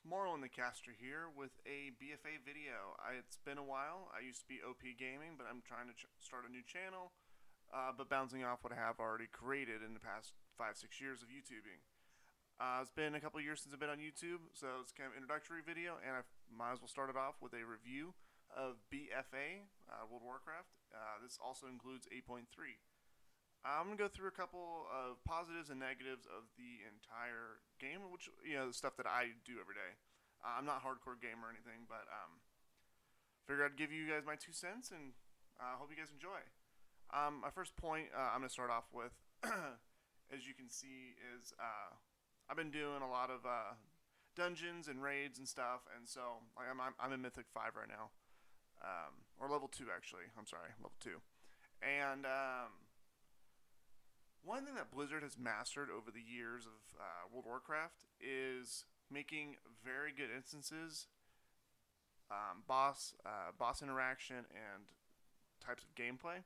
Moral in the Caster here with a BFA video. It's been a while. I used to be OP Gaming, but I'm trying to start a new channel, but bouncing off what I have already created in the past 5-6 years of YouTubing. It's been a couple of years since I've been on YouTube, so it's kind of an introductory video, and I might as well start it off with a review of BFA, World of Warcraft. This also includes 8.3. I'm gonna go through a couple of positives and negatives of the entire game, which the stuff that I do every day. I'm not a hardcore gamer or anything, but figured I'd give you guys my 2 cents, and hope you guys enjoy. My first point I'm gonna start off with, as you can see, is I've been doing a lot of dungeons and raids and stuff, and so I'm in Mythic 5 right now, or level 2 actually. I'm sorry, level 2, and one thing that Blizzard has mastered over the years of World of Warcraft is making very good instances, boss interaction, and types of gameplay.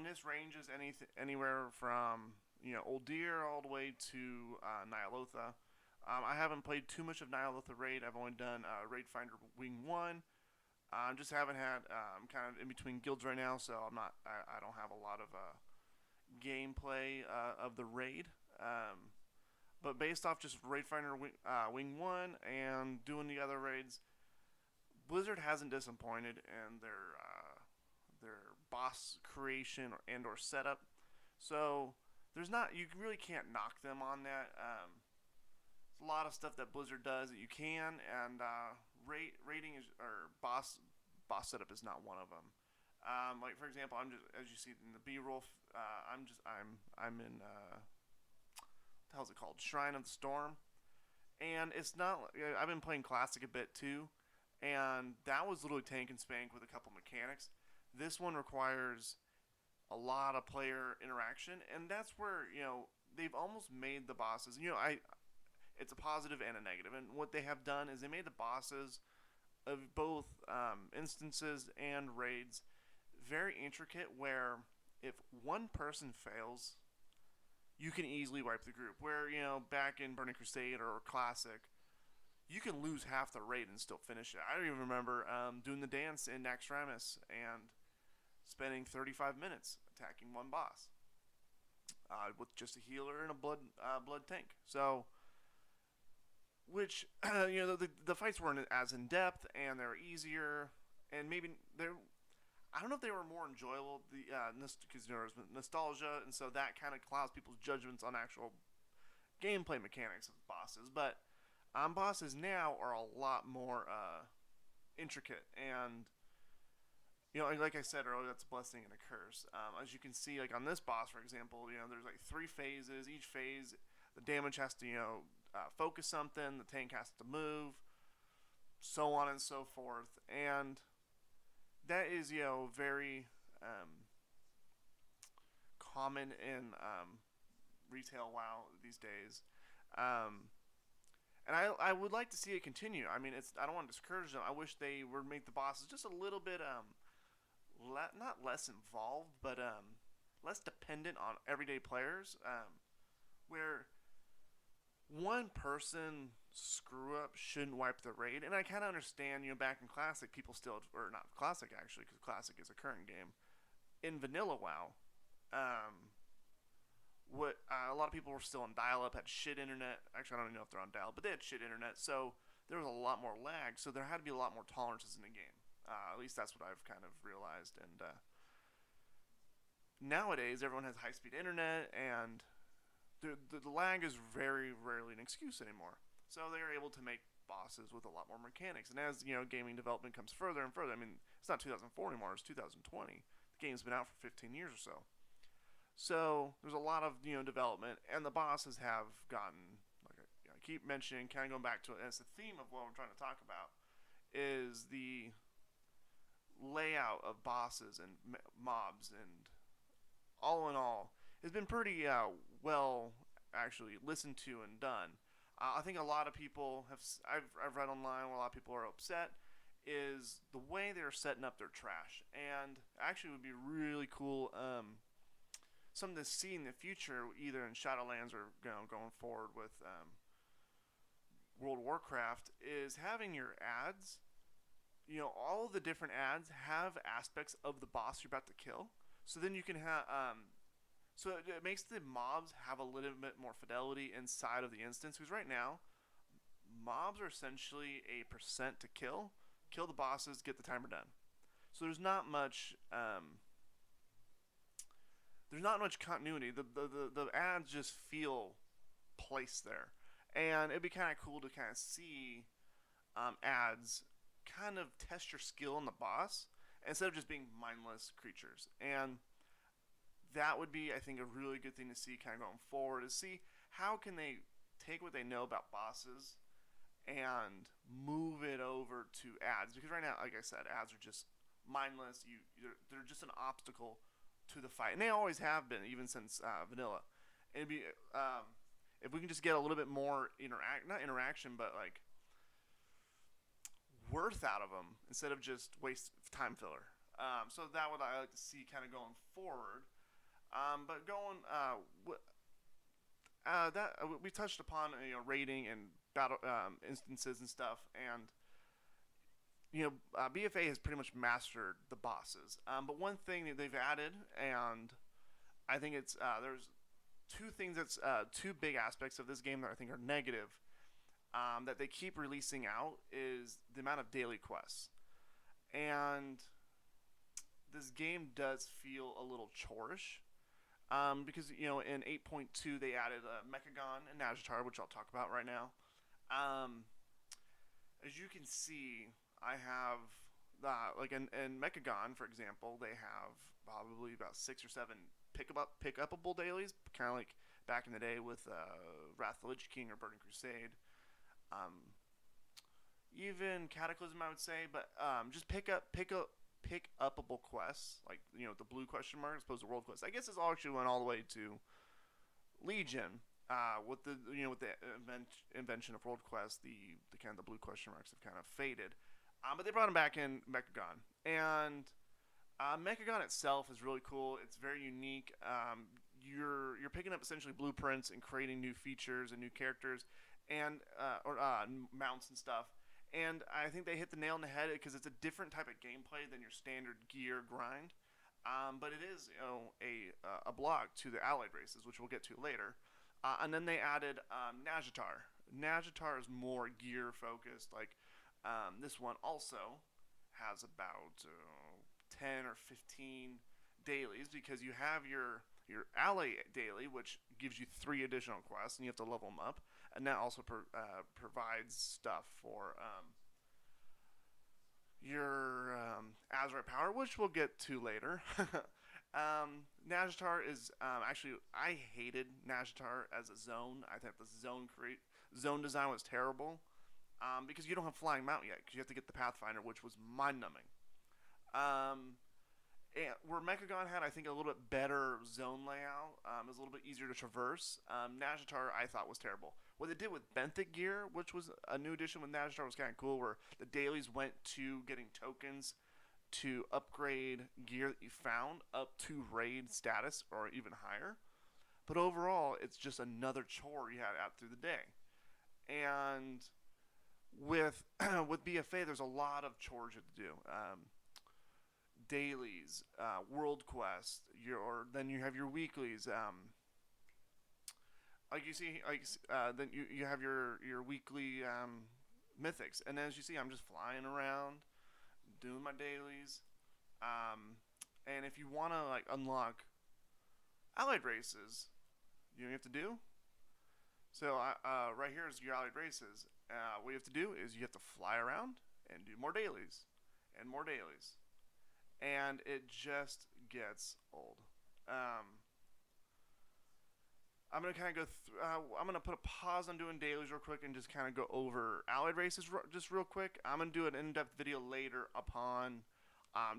This ranges anywhere from Old Deer all the way to Nyalotha. I haven't played too much of Nyalotha Raid. I've only done Raid Finder Wing 1. Just haven't had kind of in between guilds right now, so I don't have a lot of gameplay of the raid, but based off just Raid Finder Wing 1 and doing the other raids, Blizzard hasn't disappointed in their boss creation or setup. So you really can't knock them on that. There's a lot of stuff that Blizzard does that you can, and raiding is, or boss setup is not one of them. Like for example, I'm just, as you see in the B-roll, I'm in what the hell's it called? Shrine of the Storm, and it's not. I've been playing Classic a bit too, and that was literally tank and spank with a couple mechanics. This one requires a lot of player interaction, and that's where they've almost made the bosses. It's a positive and a negative, and what they have done is they made the bosses of both instances and raids very intricate, where if one person fails, you can easily wipe the group. Where, back in Burning Crusade or Classic, you can lose half the raid and still finish it. I don't even remember doing the dance in Naxxramas and spending 35 minutes attacking one boss with just a healer and a blood tank. So, which, the fights weren't as in depth, and they were easier, and maybe I don't know if they were more enjoyable, because there was nostalgia, and so that kind of clouds people's judgments on actual gameplay mechanics of bosses. But bosses now are a lot more intricate, and like I said earlier, that's a blessing and a curse. As you can see, like on this boss, for example, there's like 3 phases. Each phase, the damage has to focus something, the tank has to move, so on and so forth, and that is very common in retail WoW these days, and I would like to see it continue. I mean, I don't want to discourage them. I wish they would make the bosses just a little bit not less involved, but less dependent on everyday players, where one person screw up shouldn't wipe the raid. And I kind of understand, back in Classic, people still, or not Classic actually, because Classic is a current game. In Vanilla WoW, a lot of people were still on dial-up, had shit internet. Actually, I don't even know if they're on dial, but they had shit internet, so there was a lot more lag. So there had to be a lot more tolerances in the game. At least that's what I've kind of realized. And nowadays, everyone has high-speed internet, and the lag is very rarely an excuse anymore. So they're able to make bosses with a lot more mechanics. And as gaming development comes further and further, I mean, it's not 2004 anymore; it's 2020. The game's been out for 15 years or so. So there's a lot of development, and the bosses have gotten, like I keep mentioning, kind of going back to it. And it's the theme of what we're trying to talk about is the layout of bosses and mobs, and all in all, has been pretty well actually listened to and done. I think a lot of people I've read online where a lot of people are upset is the way they're setting up their trash, and actually would be really cool something to see in the future, either in Shadowlands or going forward with World of Warcraft is having your ads. All of the different ads have aspects of the boss you're about to kill. So then you can have so it makes the mobs have a little bit more fidelity inside of the instance. Because right now, mobs are essentially a percent to kill the bosses, get the timer done. So there's not much continuity. The ads just feel placed there, and it'd be kind of cool to kind of see ads kind of test your skill on the boss instead of just being mindless creatures. And that would be, I think, a really good thing to see kind of going forward, is see how can they take what they know about bosses and move it over to ads. Because right now, like I said, ads are just mindless. They're just an obstacle to the fight, and they always have been, even since vanilla. And it'd be if we can just get a little bit more not interaction, but like worth out of them instead of just waste time filler. So that would I like to see kind of going forward. But going that we touched upon rating and battle instances and stuff, and BFA has pretty much mastered the bosses. But one thing that they've added, and I think it's there's two big aspects of this game that I think are negative, that they keep releasing out, is the amount of daily quests. And this game does feel a little chorish. Because in 8.2 they added Mechagon and Najatar, which I'll talk about right now. As you can see, I have like in Mechagon, for example, they have probably about 6 or 7 pick-upable dailies, kind of like back in the day with Wrath of the Lich King or Burning Crusade. Even Cataclysm, I would say, but just pick-upable quests, like the blue question mark as opposed to world quests. I guess this all actually went all the way to Legion. With the invention of world quests, the kind of the blue question marks have kind of faded. But they brought them back in Mechagon, and Mechagon itself is really cool. It's very unique. You're picking up essentially blueprints and creating new features and new characters, and or mounts and stuff. And I think they hit the nail on the head because it's a different type of gameplay than your standard gear grind. But it is a block to the allied races, which we'll get to later. And then they added Najatar. Najatar is more gear focused. Like this one also has about 10 or 15 dailies, because you have your ally daily, which gives you 3 additional quests, and you have to level them up. And that also provides stuff for your Azure power, which we'll get to later. Najatar is actually, I hated Najatar as a zone. I think the zone design was terrible, because you don't have Flying Mount yet, because you have to get the Pathfinder, which was mind-numbing. And where Mechagon had, I think, a little bit better zone layout, it was a little bit easier to traverse. Najatar, I thought, was terrible. What they did with Benthic gear, which was a new addition with Najatar, was kind of cool, where the dailies went to getting tokens to upgrade gear that you found up to raid status or even higher. But overall, it's just another chore you had out through the day. And with with BFA, there's a lot of chores you have to do. Dailies, world quest, then you have your weeklies. Like you see, then you have your weekly mythics, and as you see, I'm just flying around, doing my dailies. And if you want to like unlock allied races, you have to do. So right here is your allied races. What you have to do is you have to fly around and do more dailies and more dailies. And it just gets old. I'm going to kind of go through, I'm going to put a pause on doing dailies real quick and just kind of go over allied races just real quick. I'm going to do an in-depth video later upon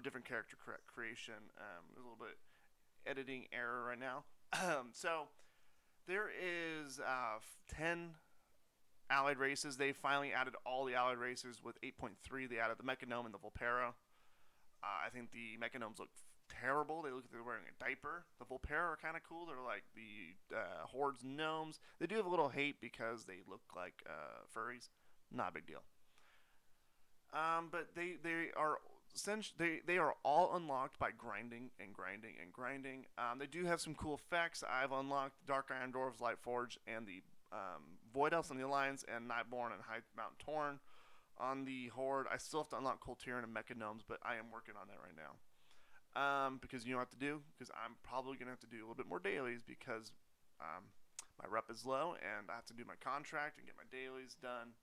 different character creation. There's a little bit editing error right now. So there is 10 allied races. They finally added all the allied races with 8.3. They added the Mechanome and the Volpera. I think the Mechanomes look terrible. They look like they're wearing a diaper. The Volpera are kind of cool. They're like the Horde's gnomes. They do have a little hate because they look like furries. Not a big deal. But they are they are all unlocked by grinding and grinding and grinding. They do have some cool effects. I've unlocked Dark Iron Dwarves, Lightforge, and the Void Elves on the Alliance, and Nightborn and High Mountain Torn on the Horde. I still have to unlock Coltirian and Mecha Gnomes, but I am working on that right now. Because you know what to do? Because I'm probably going to have to do a little bit more dailies because my rep is low and I have to do my contract and get my dailies done.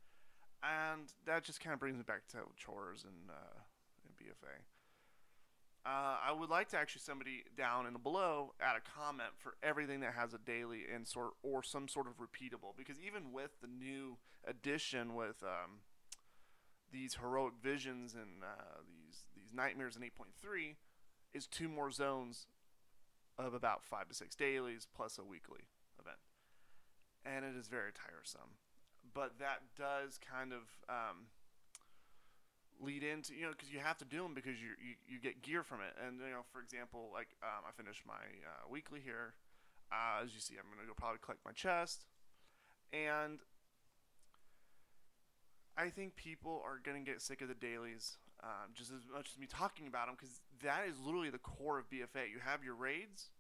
And that just kind of brings me back to chores and BFA. I would like to actually somebody down and below add a comment for everything that has a daily and or some sort of repeatable, because even with the new addition with these heroic visions and these nightmares in 8.3 is 2 more zones of about 5 to 6 dailies plus a weekly event, and it is very tiresome. But that does kind of lead into, because you have to do them because you get gear from it. And for example, like I finished my weekly here. As you see, I'm gonna go probably collect my chest, and I think people are gonna get sick of the dailies just as much as me talking about them, because that is literally the core of BFA. You have your raids.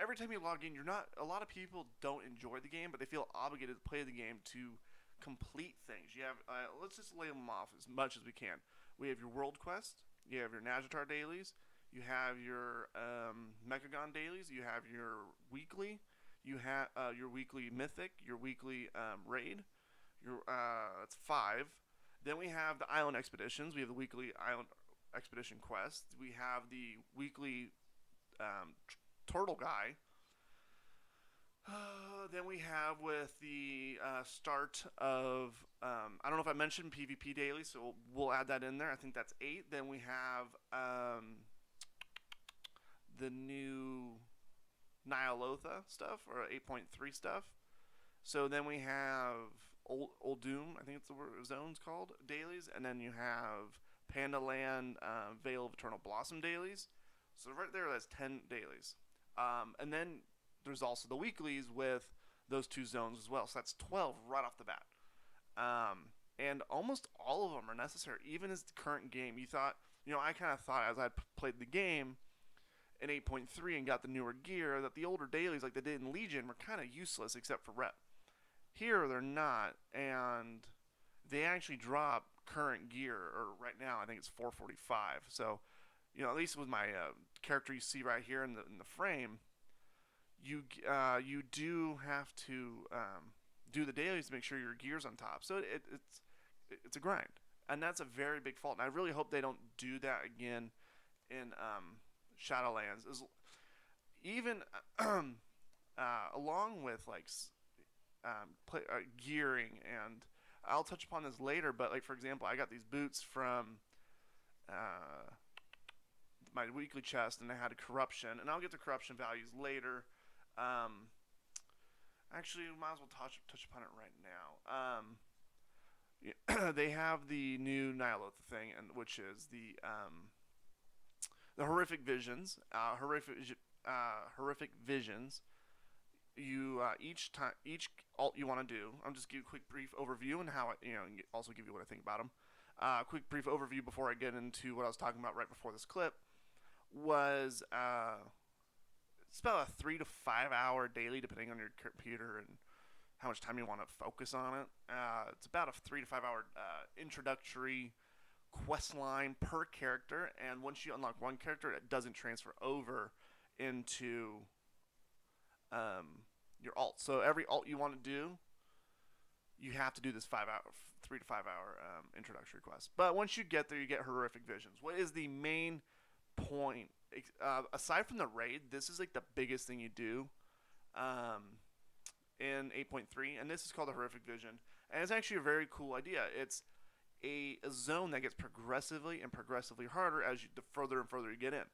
Every time you log in, you're not. A lot of people don't enjoy the game, but they feel obligated to play the game to complete things. You have. Let's just lay them off as much as we can. We have your world quest. You have your Najatar dailies. You have your Mechagon dailies. You have your weekly. You have your weekly mythic. Your weekly raid. That's 5. Then we have the island expeditions. We have the weekly island expedition quest. We have the weekly turtle guy. Then we have with the start of I don't know if I mentioned PvP daily, so we'll add that in there. I think that's 8. Then we have the new Nyalotha stuff, or 8.3 stuff. So then we have Old Doom, I think it's the zone's called, dailies, and then you have Panda Land, Veil of Eternal Blossom dailies. So right there, that's 10 dailies. And then there's also the weeklies with those 2 zones as well. So that's 12 right off the bat. And almost all of them are necessary, even as the current game. I kind of thought as I played the game in 8.3 and got the newer gear that the older dailies, like they did in Legion, were kind of useless except for rep. Here they're not, and they actually drop current gear, or right now I think it's 445. So, at least with my character you see right here in the frame, you do have to do the dailies to make sure your gear's on top. So it's a grind, and that's a very big fault. And I really hope they don't do that again in Shadowlands. Even along with like gearing, and I'll touch upon this later. But like, for example, I got these boots from my weekly chest, and I had a corruption, and I'll get to corruption values later. Actually, we might as well touch upon it right now. They have the new Nyalotha thing, and which is the horrific visions. Horrific visions. You each alt you want to do. I'm just give you a quick brief overview and how also give you what I think about them. Quick brief overview before I get into what I was talking about right before this clip was it's about a 3 to 5 hour daily, depending on your computer and how much time you want to focus on it. It's about a 3 to 5 hour introductory quest line per character, and once you unlock one character, it doesn't transfer over into your alt. So every alt you want to do, you have to do this 3 to 5 hour introductory quest. But once you get there, you get horrific visions. What is the main point? Aside from the raid, this is like the biggest thing you do in 8.3, and this is called the horrific vision, and it's actually a very cool idea. It's a zone that gets progressively harder as the further and further you get in.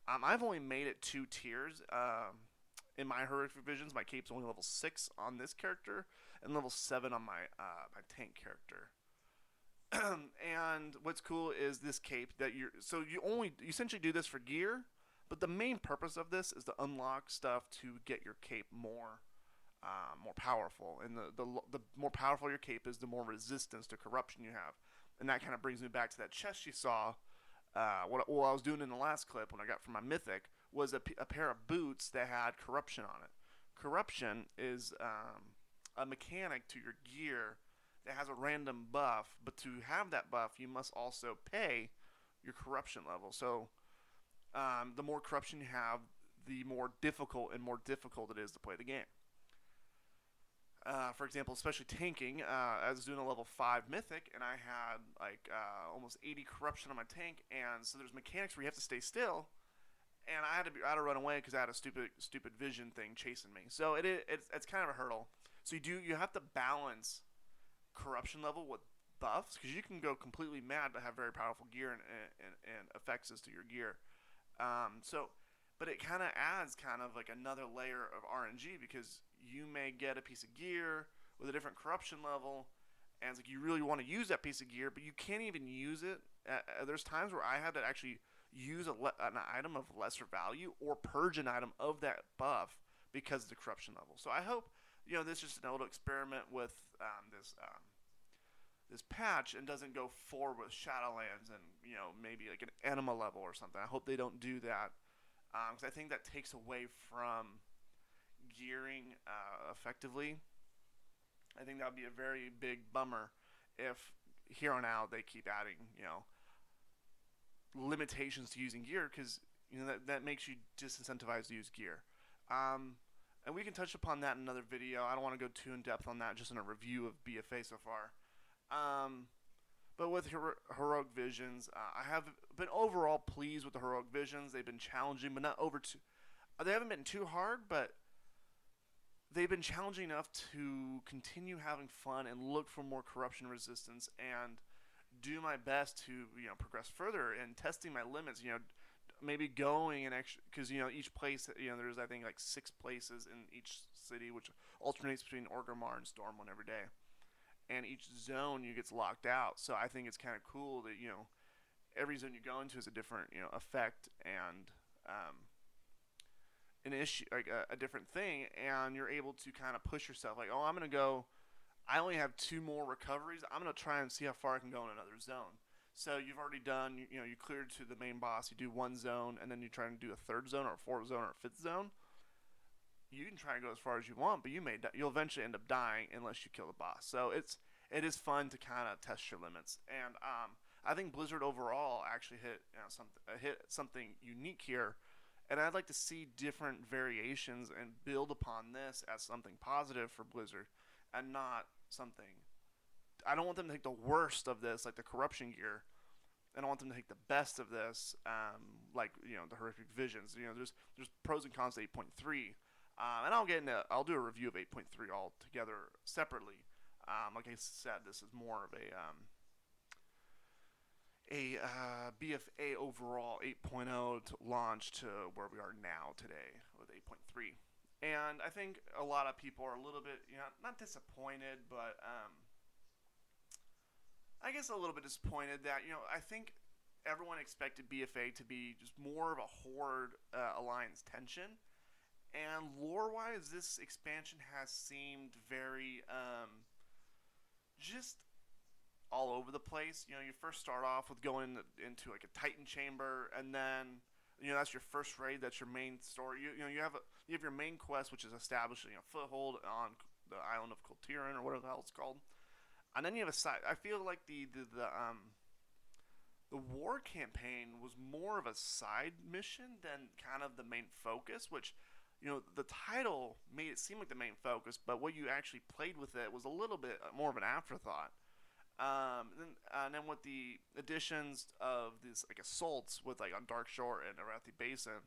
I've only made it 2 tiers in my horrific visions. My cape's only level 6 on this character and level 7 on my my tank character. And what's cool is this cape that you essentially do this for gear, but the main purpose of this is to unlock stuff to get your cape more powerful. And the more powerful your cape is, the more resistance to corruption you have. And that kind of brings me back to that chest you saw. What I was doing in the last clip when I got from my mythic was a pair of boots that had corruption on it. Corruption is a mechanic to your gear that has a random buff, but to have that buff, you must also pay your corruption level. So the more corruption you have, the more difficult it is to play the game. For example, especially tanking, I was doing a level 5 mythic, and I had like almost 80 corruption on my tank, and so there's mechanics where you have to stay still, and I had to run away because I had a stupid vision thing chasing me. So it's kind of a hurdle. So you have to balance corruption level with buffs, because you can go completely mad but have very powerful gear and effects to your gear. But it kind of adds kind of like another layer of RNG, because you may get a piece of gear with a different corruption level, and it's like you really want to use that piece of gear, but you can't even use it. There's times where I had to actually use an item of lesser value or purge an item of that buff because of the corruption level. So I hope this is just an little experiment with this patch, and doesn't go forward with Shadowlands and maybe like an Anima level or something. I hope they don't do that, because I think that takes away from gearing effectively. I think that would be a very big bummer if here on out they keep adding limitations to using gear, because that makes you disincentivized to use gear. And we can touch upon that in another video. I don't want to go too in depth on that, just in a review of BFA so far. But with Heroic Visions, I have been overall pleased with the Heroic Visions. They've been challenging, but not they haven't been too hard, but they've been challenging enough to continue having fun and look for more corruption resistance, and do my best to progress further and testing my limits. Maybe going and actually, because each place, there's I think like 6 places in each city, which alternates between Orgrimmar and Stormwind every day, and each zone gets locked out. So I think it's kind of cool that every zone you go into is a different effect and an issue, like a different thing, and you're able to kind of push yourself. Like, oh, I only have 2 more recoveries. I'm gonna try and see how far I can go in another zone. So you've already done, you cleared to the main boss. You do 1 zone, and then you try and do a 3rd zone or a 4th zone or a 5th zone. You can try and go as far as you want, but you'll eventually end up dying unless you kill the boss. So it is fun to kind of test your limits, and I think Blizzard overall actually hit something unique here, and I'd like to see different variations and build upon this as something positive for Blizzard, and not something. I don't want them to take the worst of this, like the corruption gear. I don't want them to take the best of this, like the Horrific Visions. There's pros and cons to 8.3, and I'll do a review of 8.3 all together separately. Like I said, this is more of a BFA overall 8.0 to launch to where we are now today with 8.3. And I think a lot of people are a little bit, not disappointed, but I guess a little bit disappointed that, I think everyone expected BFA to be just more of a Horde Alliance tension. And lore-wise, this expansion has seemed very just all over the place. You first start off with going into like a Titan chamber, and then that's your first raid. That's your main story. You have your main quest, which is establishing a foothold on the island of Kultiran, or whatever the hell it's called. And then you have a side. I feel like the war campaign was more of a side mission than kind of the main focus, which the title made it seem like the main focus, but what you actually played with it was a little bit more of an afterthought. And then with the additions of these like assaults with like on Dark Shore and Arathi Basin,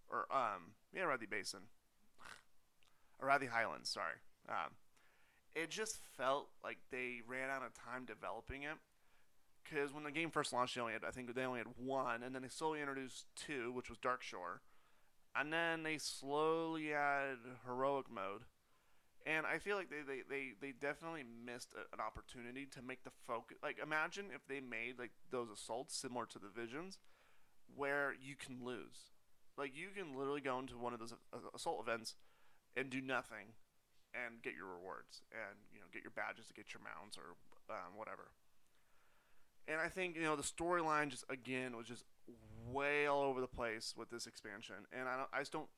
or Arathi Basin, Arathi Highlands, sorry. It just felt like they ran out of time developing it. Because when the game first launched, they only had 1, and then they slowly introduced 2, which was Dark Shore, and then they slowly added heroic mode, And I feel like they definitely missed an opportunity to make the focus. Like, imagine if they made like those assaults similar to the visions, where you can lose. Like, you can literally go into one of those assault events and do nothing, and get your rewards, and get your badges, to get your mounts, or whatever. And I think the storyline just again was just way all over the place with this expansion, and I just don't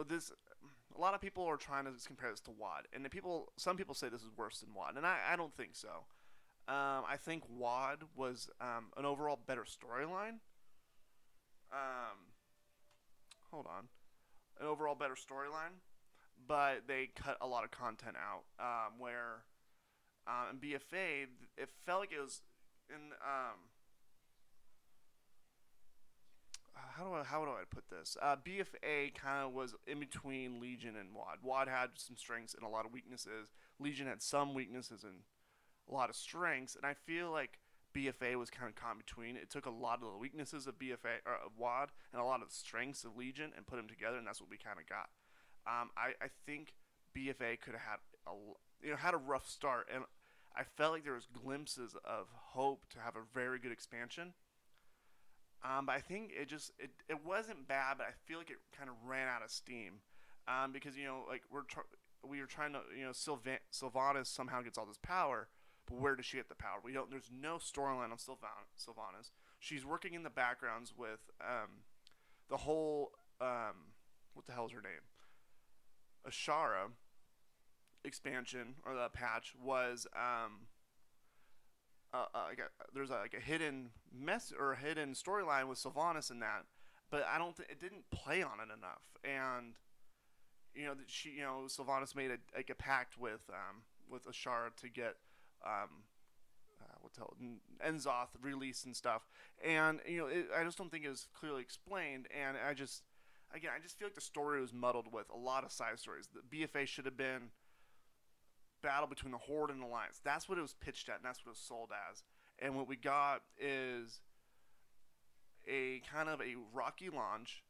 this. A lot of people are trying to compare this to WoD, and some people say this is worse than WoD, and I don't think so. I think WoD was an overall better storyline. Um, Hold on, an overall better storyline, but they cut a lot of content out. Where in BFA, it felt like it was in how do I put this? BFA kind of was in between Legion and WoD. WoD had some strengths and a lot of weaknesses. Legion had some weaknesses and a lot of strengths, and I feel like BFA was kind of caught in between. It took a lot of the weaknesses of BFA or of WoD and a lot of the strengths of Legion and put them together, and that's what we kind of got. I think BFA could have had had a rough start, and I felt like there was glimpses of hope to have a very good expansion. But I think it wasn't bad, but I feel like it kind of ran out of steam. Because like we were trying to Sylvanas somehow gets all this power, but where does she get the power? We don't. There's no storyline on Sylvanas. She's working in the backgrounds with the whole what the hell is her name? Ashara expansion or the patch was there's like a hidden mess or a hidden storyline with Sylvanas in that, but I don't think it didn't play on it enough. And Sylvanas made a pact with Ashara to get Enzoth released and stuff, and I just don't think it was clearly explained, and I just feel like the story was muddled with a lot of side stories. The BFA should have been battle between the Horde and the Alliance. That's what it was pitched at, and that's what it was sold as. And what we got is a kind of a rocky launch,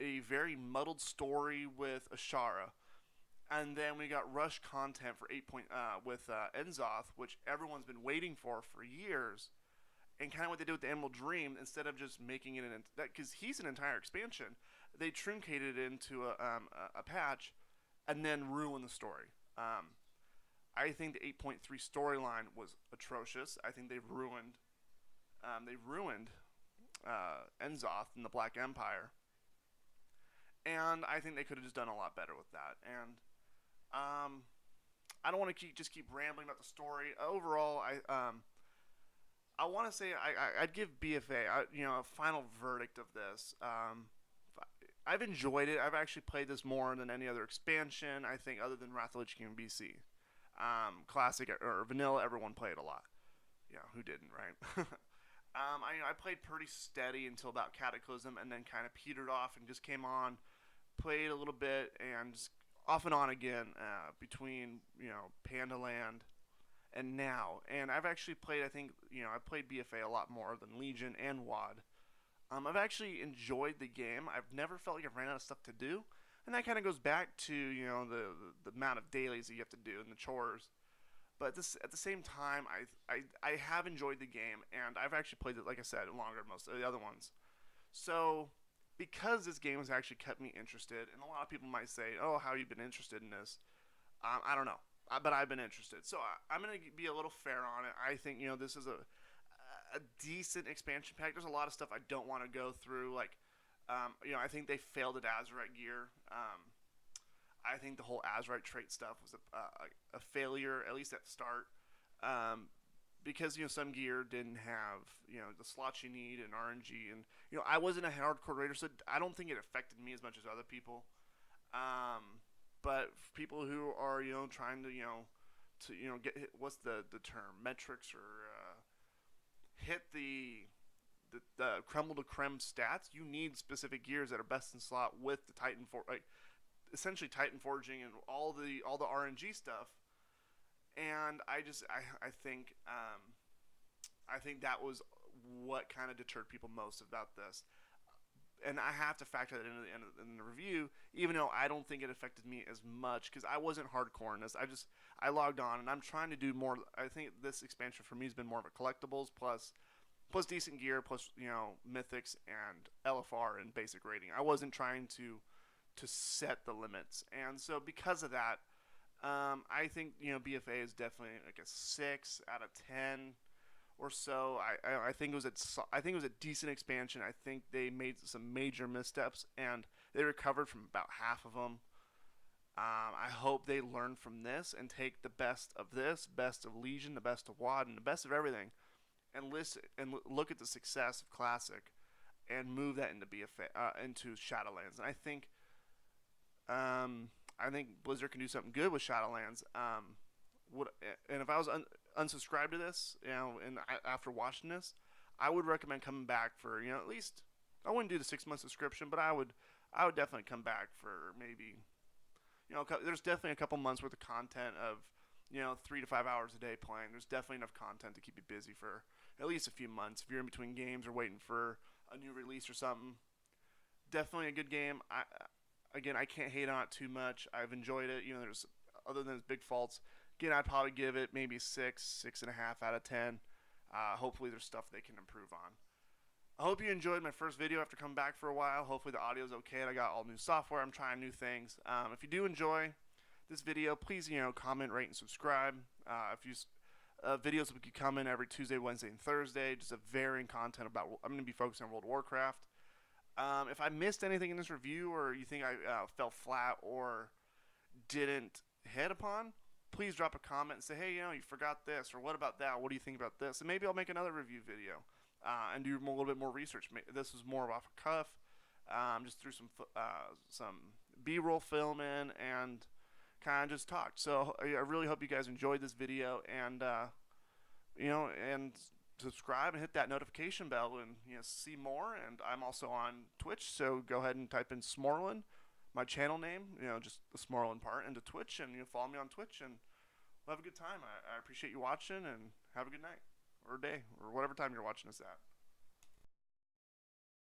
a very muddled story with Ashara, and then we got rush content for 8 with Enzoth, which everyone's been waiting for years. And kind of what they did with the Emerald Dream, instead of just making it because he's an entire expansion, they truncated it into a patch, and then ruined the story. I think the 8.3 storyline was atrocious. I think they've ruined Enzoth and the Black Empire, and I think they could have just done a lot better with that. And I don't want to keep rambling about the story. Overall, I want to say I'd give BFA a final verdict of this. I've enjoyed it. I've actually played this more than any other expansion, I think, other than Wrath of the Lich King and BC. Classic or vanilla, everyone played a lot. Yeah, who didn't, right? I played pretty steady until about Cataclysm, and then kind of petered off and just came on, played a little bit, and just off and on again between Panda Land and now. And I've actually played, I think, I played BFA a lot more than Legion and WoD. I've actually enjoyed the game. I've never felt like I've ran out of stuff to do. And that kind of goes back to, the amount of dailies that you have to do and the chores. But at the same time, I have enjoyed the game, and I've actually played it, like I said, longer than most of the other ones. So, because this game has actually kept me interested, and a lot of people might say, oh, how have you been interested in this? I don't know, but I've been interested. So I'm going to be a little fair on it. I think, this is a decent expansion pack. There's a lot of stuff I don't want to go through, like, I think they failed at Azerite gear. I think the whole Azerite trait stuff was a failure, at least at the start, because some gear didn't have the slots you need and RNG, and I wasn't a hardcore raider, so I don't think it affected me as much as other people. But for people who are trying to get what's the term, metrics, or hit the creme de creme stats, you need specific gears that are best in slot with the Titan essentially Titan forging and all the RNG stuff. And I think that was what kind of deterred people most about this. and I have to factor that into the end of in the review, even though I don't think it affected me as much because I wasn't hardcore in this. I logged on and I'm trying to do more. I think this expansion for me has been more of a collectibles plus decent gear plus mythics and LFR and basic rating. I wasn't trying to set the limits, and so because of that, I think BFA is definitely like a 6 out of 10 or so. I think it was a decent expansion. I think they made some major missteps and they recovered from about half of them. I hope they learn from this and take the best of this, best of Legion, the best of WoD, and the best of everything, and listen and look at the success of Classic and move that into BFA into Shadowlands. And I think Blizzard can do something good with Shadowlands. And if I was unsubscribed to this, and after watching this, I would recommend coming back for at least I wouldn't do the 6 month subscription, but I would definitely come back for maybe there's definitely a couple months worth of content of 3 to 5 hours a day playing. There's definitely enough content to keep you busy for at least a few months if you're in between games or waiting for a new release or something. Definitely a good game. I can't hate on it too much. I've enjoyed it. There's other than its big faults. Again, I'd probably give it maybe 6.5 out of 10. Hopefully, there's stuff they can improve on. I hope you enjoyed my first video after coming back for a while. Hopefully, the audio's okay. I got all new software. I'm trying new things. If you do enjoy this video, please comment, rate, and subscribe. Videos will be coming every Tuesday, Wednesday, and Thursday. Just a varying content about. I'm going to be focusing on World of Warcraft. If I missed anything in this review, or you think I fell flat or didn't hit upon, please drop a comment and say, hey, you forgot this, or what about that? What do you think about this? And maybe I'll make another review video and do a little bit more research. This was more off a cuff, just threw some B-roll film in and kind of just talked. So I really hope you guys enjoyed this video, and and subscribe and hit that notification bell and see more. And I'm also on Twitch, so go ahead and type in Smorlin, my channel name, just the Smorlin part, into Twitch, and follow me on Twitch, and we'll have a good time. I appreciate you watching, and have a good night or day or whatever time you're watching this at.